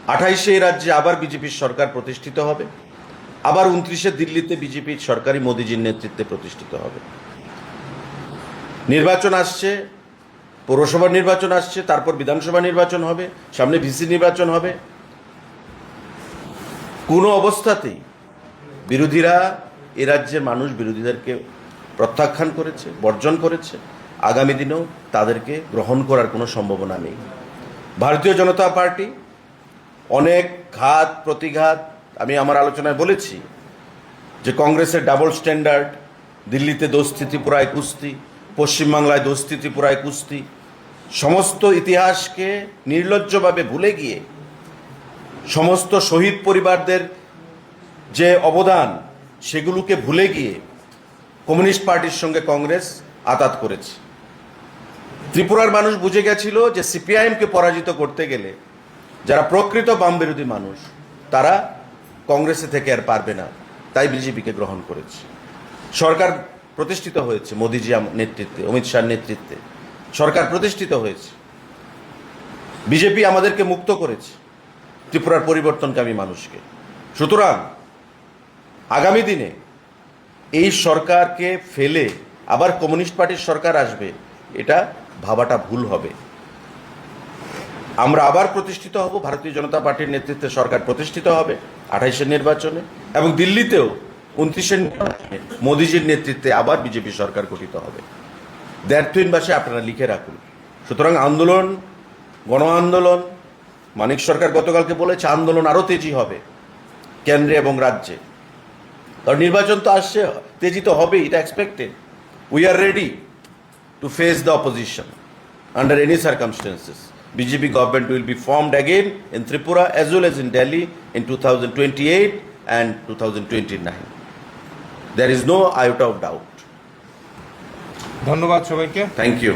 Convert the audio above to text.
28-এ রাজ্যে আবার বিজেপির সরকার প্রতিষ্ঠিত হবে, আবার 29-এ দিল্লিতে বিজেপির সরকারি মোদিজির নেতৃত্বে প্রতিষ্ঠিত হবে। নির্বাচন আসছে, পৌরসভা নির্বাচন আসছে, তারপর বিধানসভা নির্বাচন হবে, সামনে ভিসি নির্বাচন হবে। কোনো অবস্থাতেই বিরোধীরা, এ রাজ্যের মানুষ বিরোধীদেরকে প্রত্যাখ্যান করেছে, বর্জন করেছে। আগামী দিনেও তাদেরকে গ্রহণ করার কোনো সম্ভাবনা নেই। ভারতীয় জনতা পার্টি অনেক ঘাত প্রতিঘাত, আমি আমার আলোচনায় বলেছি যে কংগ্রেসের ডাবল স্ট্যান্ডার্ড, দিল্লিতে দোস্তি ত্রিপুরায় কুস্তি, পশ্চিমবাংলায় দোস্তি ত্রিপুরায় কুস্তি, সমস্ত ইতিহাসকে নির্লজ্জভাবে ভুলে গিয়ে, সমস্ত শহীদ পরিবারদের যে অবদান সেগুলোকে ভুলে গিয়ে কমিউনিস্ট পার্টির সঙ্গে কংগ্রেস আতাত করেছে। ত্রিপুরার মানুষ বুঝে গেছিল যে সিপিআইএমকে পরাজিত করতে গেলে যারা প্রকৃত বাম বিরোধী মানুষ তারা কংগ্রেসে থেকে আর পারবে না, তাই বিজেপিকে গ্রহণ করেছে। সরকার প্রতিষ্ঠিত হয়েছে মোদিজি নেতৃত্বে, অমিত শাহর নেতৃত্বে সরকার প্রতিষ্ঠিত হয়েছে। বিজেপি আমাদেরকে মুক্ত করেছে ত্রিপুরার পরিবর্তনকামী মানুষকে। সুতরাং আগামী দিনে এই সরকারকে ফেলে আবার কমিউনিস্ট পার্টির সরকার আসবে, এটা ভাবাটা ভুল হবে। আমরা আবার প্রতিষ্ঠিত হব, ভারতীয় জনতা পার্টির নেতৃত্বে সরকার প্রতিষ্ঠিত হবে 28-এর নির্বাচনে, এবং দিল্লিতেও 29-এর নির্বাচনে মোদিজির নেতৃত্বে আবার বিজেপি সরকার গঠিত হবে। দ্ব্যর্থহীনবাসে আপনারা লিখে রাখুন। সুতরাং আন্দোলন, গণ আন্দোলন, মানিক সরকার গতকালকে বলেছে আন্দোলন আরও তেজি হবে কেন্দ্রে এবং রাজ্যে, কারণ নির্বাচন তো আসছে, তেজি তো হবেই, এটা expected. We are ready to face the opposition under any circumstances. BJP government will be formed again in Tripura as well as in Delhi in 2028 and 2029. There is no iota of doubt. ধন্যবাদ সবাইকে। Thank you.